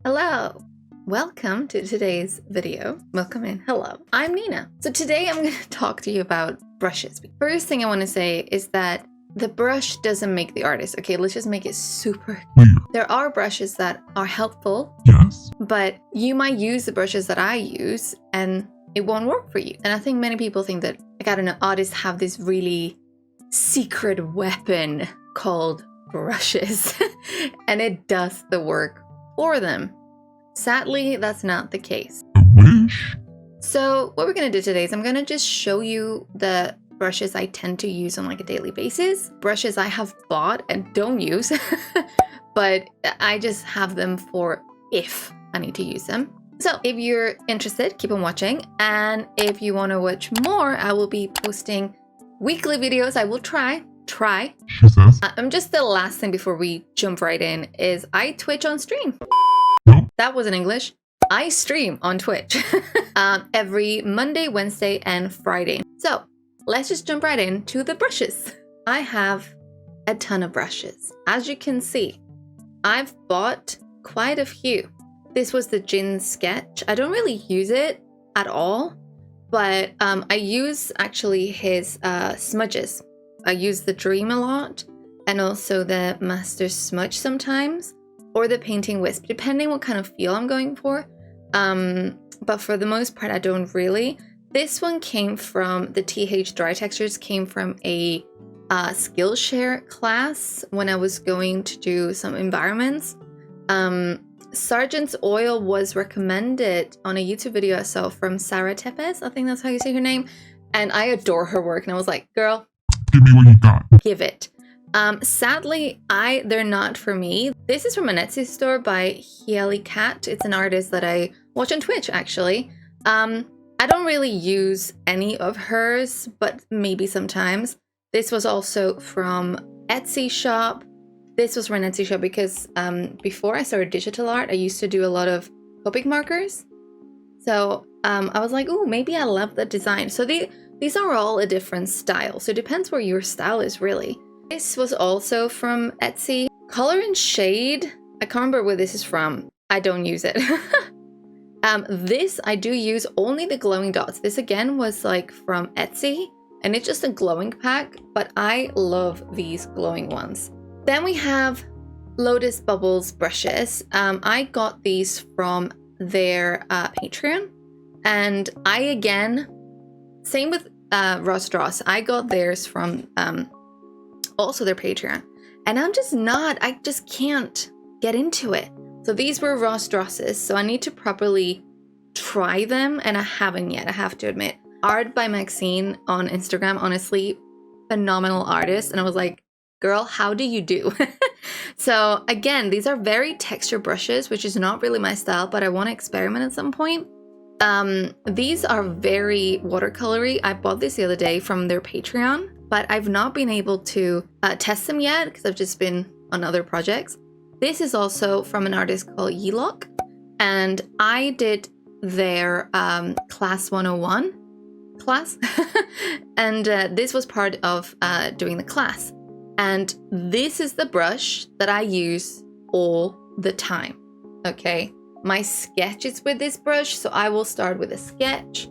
Hello, welcome to today's video. Welcome in. Hello, I'm Nina. So today I'm going to talk to you about brushes. First thing I want to say is that the brush doesn't make the artist. Okay, let's just make it super clear. There are brushes that are helpful, yes, but you might use the brushes that I use and it won't work for you. And I think many people think that, like, I don't know, artists have this really secret weapon called brushes and it does the work for them. Sadly, that's not the case. I wish. So what we're going to do today is I'm going to just show you the brushes I tend to use on like a daily basis. Brushes I have bought and don't use, but I just have them for if I need to use them. So if you're interested, keep on watching. And if you want to watch more, I will be posting weekly videos. I will try. She says. Just the last thing before we jump right in is I Twitch on stream. Nope. That wasn't English. I stream on Twitch every Monday, Wednesday, and Friday. So let's just jump right into the brushes. I have a ton of brushes. As you can see, I've bought quite a few. This was the Jin Sketch. I don't really use it at all, but I use actually his smudges. I use the Dream a lot and also the Master Smudge sometimes, or the Painting Wisp, depending what kind of feel I'm going for. But for the most part, I don't really. This one came from the TH Dry Textures, came from a Skillshare class when I was going to do some environments. Sargent's Oil was recommended on a YouTube video I saw from Sarah Tepes. I think that's how you say her name. And I adore her work. And I was like, girl, give me what you got. Give it. Sadly, they're not for me. This is from an Etsy store by Hieli Cat. It's an artist that I watch on Twitch, actually. I don't really use any of hers, but maybe sometimes. This was also from Etsy shop. This was from an Etsy shop because before I started digital art, I used to do a lot of Copic markers. So I was like, oh, maybe I love the design. So these are all a different style. So it depends where your style is, really. This was also from Etsy. Color and Shade. I can't remember where this is from. I don't use it. This I do use only the glowing dots. This again was like from Etsy and it's just a glowing pack, but I love these glowing ones. Then we have Lotus Bubbles brushes. I got these from their Patreon, and I again, same with Ross. I got theirs from also their Patreon, and I just can't get into it. So these were Ross Dross's, so I need to properly try them, and I haven't yet, I have to admit. Art by Maxine on Instagram, honestly, phenomenal artist. And I was like, girl, how do you do? So again, these are very texture brushes, which is not really my style, but I want to experiment at some point. These are very watercolory. I bought this the other day from their Patreon, but I've not been able to test them yet because I've just been on other projects. This is also from an artist called Yelok, and I did their class 101 class, and this was part of doing the class. And this is the brush that I use all the time, okay? My sketch is with this brush, so I will start with a sketch,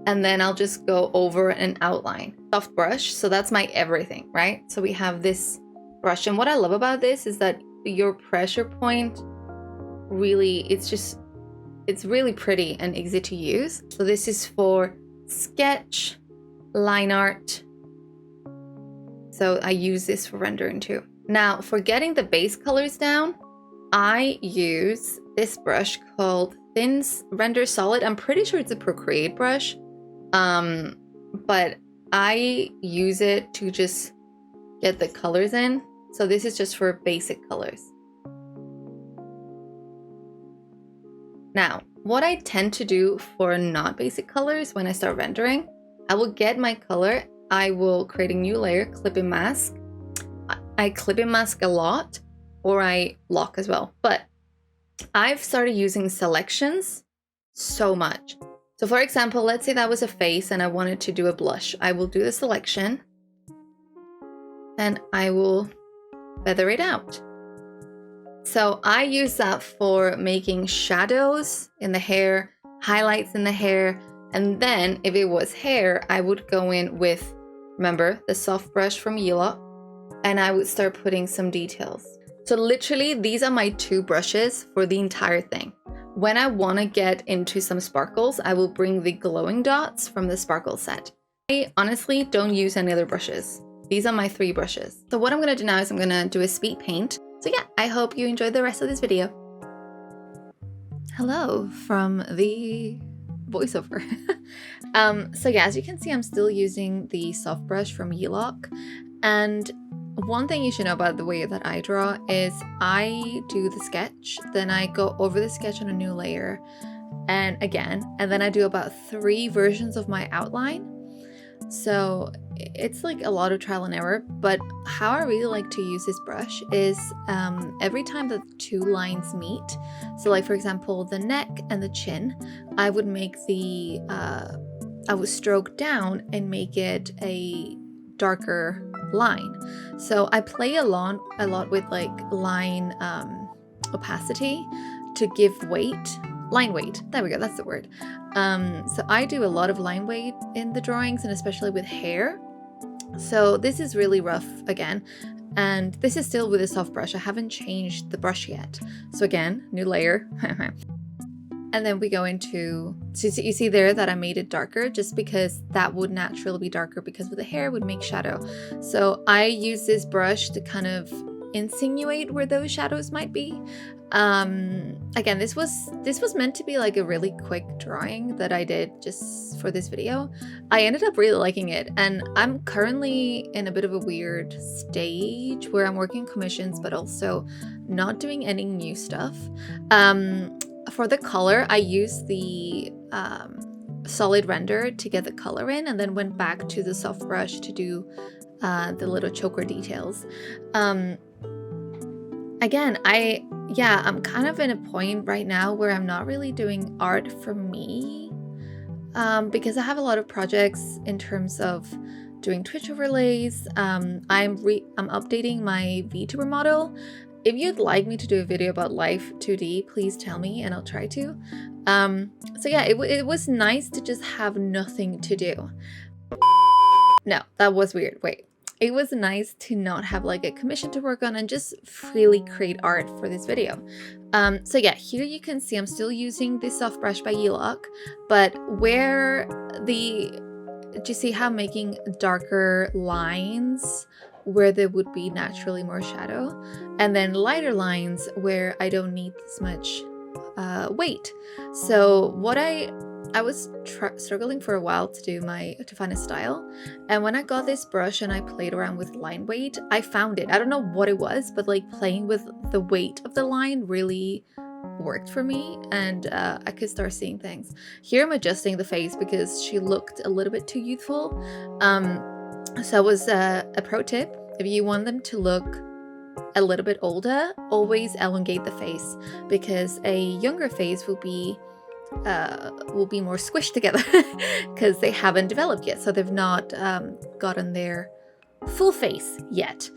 and then I'll just go over an outline. Soft brush, so that's my everything, right? So we have this brush, and what I love about this is that your pressure point really, it's really pretty and easy to use. So this is for sketch, line art. So I use this for rendering too. Now for getting the base colors down, I use this brush called Thin Render Solid. I'm pretty sure it's a Procreate brush, but I use it to just get the colors in. So this is just for basic colors. Now, what I tend to do for not basic colors when I start rendering, I will get my color, I will create a new layer, clip and mask. I clip and mask a lot, or I lock as well, but I've started using selections so much. So for example, let's say that was a face and I wanted to do a blush. I will do the selection and I will feather it out. So I use that for making shadows in the hair, highlights in the hair, and then if it was hair, I would go in with, remember, the soft brush from Yellow, and I would start putting some details. So literally, these are my two brushes for the entire thing. When I want to get into some sparkles, I will bring the glowing dots from the sparkle set. I honestly don't use any other brushes. These are my 3 brushes. So what I'm going to do now is I'm going to do a speed paint. So yeah, I hope you enjoyed the rest of this video. Hello from the voiceover. So yeah, as you can see, I'm still using the soft brush from Yellow. And one thing you should know about the way that I draw is I do the sketch, then I go over the sketch on a new layer and again, and then I do about 3 versions of my outline. So it's like a lot of trial and error, but how I really like to use this brush is every time the 2 lines meet, so like for example the neck and the chin, I would make the I would stroke down and make it a darker line. So I play a lot with like line opacity to give weight. Line weight, there we go, that's the word. So I do a lot of line weight in the drawings, and especially with hair. So this is really rough again, and this is still with a soft brush. I haven't changed the brush yet. So again, new layer. And then we go into, so you see there that I made it darker just because that would naturally be darker because with the hair would make shadow. So I use this brush to kind of insinuate where those shadows might be. Again, this was meant to be like a really quick drawing that I did just for this video. I ended up really liking it, and I'm currently in a bit of a weird stage where I'm working commissions but also not doing any new stuff. For the color, I used the solid render to get the color in, and then went back to the soft brush to do the little choker details. Again, I'm kind of in a point right now where I'm not really doing art for me, because I have a lot of projects in terms of doing Twitch overlays. I'm updating my VTuber model. If you'd like me to do a video about Life 2D, please tell me and I'll try to. So yeah, it was nice to just have nothing to do. No, that was weird. Wait. It was nice to not have like a commission to work on and just freely create art for this video. So yeah, here you can see I'm still using this soft brush by Yellow, but where do you see how I'm making darker lines where there would be naturally more shadow, and then lighter lines where I don't need this much weight. So what I was struggling for a while to find a style, and when I got this brush and I played around with line weight, I found it. I don't know what it was, but like playing with the weight of the line really worked for me, and I could start seeing things. Here I'm adjusting the face because she looked a little bit too youthful. So it was a pro tip: if you want them to look a little bit older, always elongate the face, because a younger face will be more squished together because they haven't developed yet, so they've not gotten their full face yet.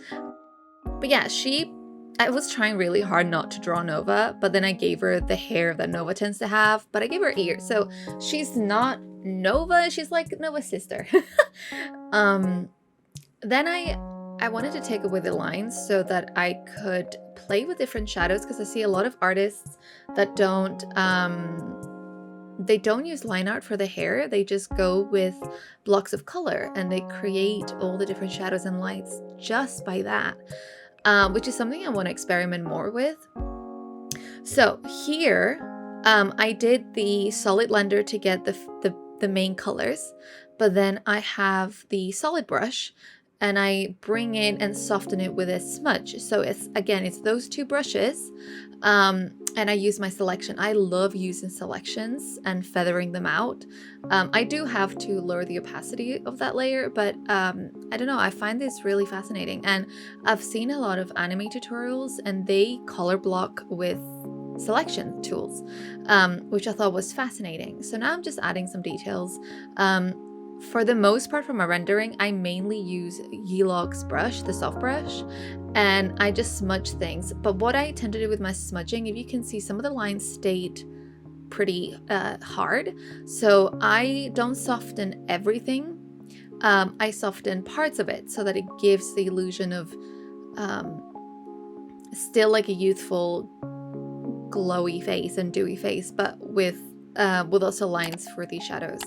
But yeah, I was trying really hard not to draw Nova, but then I gave her the hair that Nova tends to have, but I gave her ears, so she's not Nova, she's like Nova's sister. Then I wanted to take away the lines so that I could play with different shadows, because I see a lot of artists that don't use line art for the hair. They just go with blocks of color and they create all the different shadows and lights just by that, which is something I want to experiment more with. So here I did the solid blender to get the main colors, but then I have the solid brush and I bring in and soften it with a smudge. So it's those 2 brushes, and I use my selection. I love using selections and feathering them out. I do have to lower the opacity of that layer, but I don't know, I find this really fascinating, and I've seen a lot of anime tutorials and they color block with selection tools, which I thought was fascinating. So now I'm just adding some details. For the most part, for my rendering, I mainly use Yeelock's brush, the soft brush, and I just smudge things. But what I tend to do with my smudging, if you can see, some of the lines stayed pretty hard, so I don't soften everything. I soften parts of it so that it gives the illusion of still like a youthful, glowy face and dewy face, but with also lines for the shadows.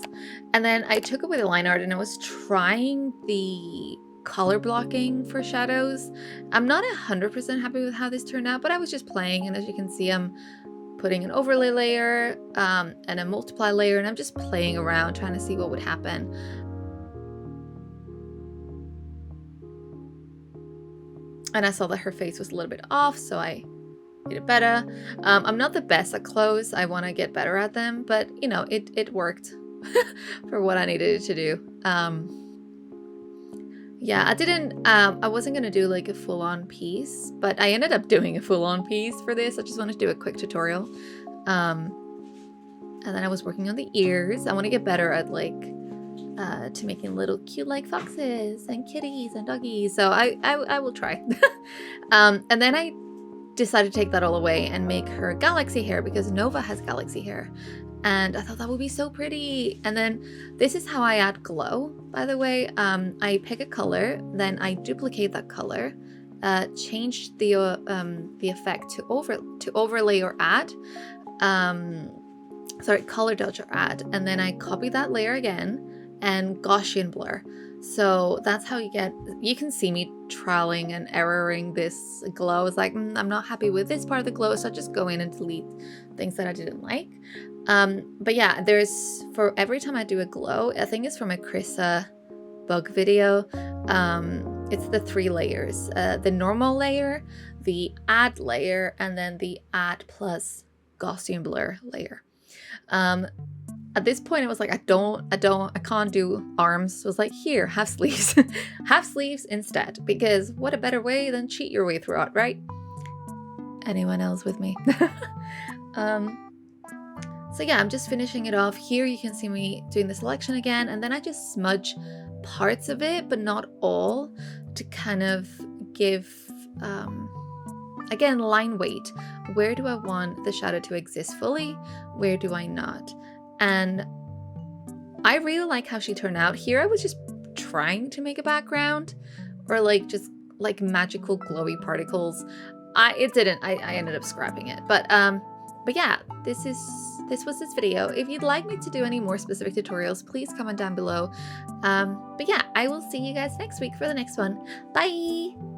And then I took away the line art and I was trying the color blocking for shadows. I'm not 100% happy with how this turned out, but I was just playing, and as you can see, I'm putting an overlay layer and a multiply layer, and I'm just playing around trying to see what would happen. And I saw that her face was a little bit off, so I did it better. I'm not the best at clothes. I want to get better at them, but you know, it worked for what I needed it to do. Yeah, I wasn't gonna do like a full-on piece, but I ended up doing a full-on piece for this. I just wanted to do a quick tutorial. And then I was working on the ears. I want to get better at like to making little cute like foxes and kitties and doggies. So I will try. And then I decided to take that all away and make her galaxy hair, because Nova has galaxy hair. And I thought that would be so pretty. And then this is how I add glow, by the way. I pick a color, then I duplicate that color, change the effect to overlay or add. Sorry, color dodge or add. And then I copy that layer again and Gaussian blur. So that's how you can see me trialing and erroring this glow. It's like, I'm not happy with this part of the glow, so I just go in and delete things that I didn't like. But yeah, for every time I do a glow, I think it's from a Krissa bug video, it's the 3 layers, the normal layer, the add layer, and then the add plus Gaussian blur layer. At this point, I was like, I can't do arms. So I was like, here, have sleeves. Have sleeves instead, because what a better way than cheat your way through it, right? Anyone else with me? So yeah, I'm just finishing it off. Here you can see me doing the selection again, and then I just smudge parts of it, but not all, to kind of give, again, line weight. Where do I want the shadow to exist fully? Where do I not? And I really like how she turned out. Here I was just trying to make a background, or like just like magical glowy particles. It didn't. I ended up scrapping it. But yeah, this was this video. If you'd like me to do any more specific tutorials, please comment down below. But yeah, I will see you guys next week for the next one. Bye!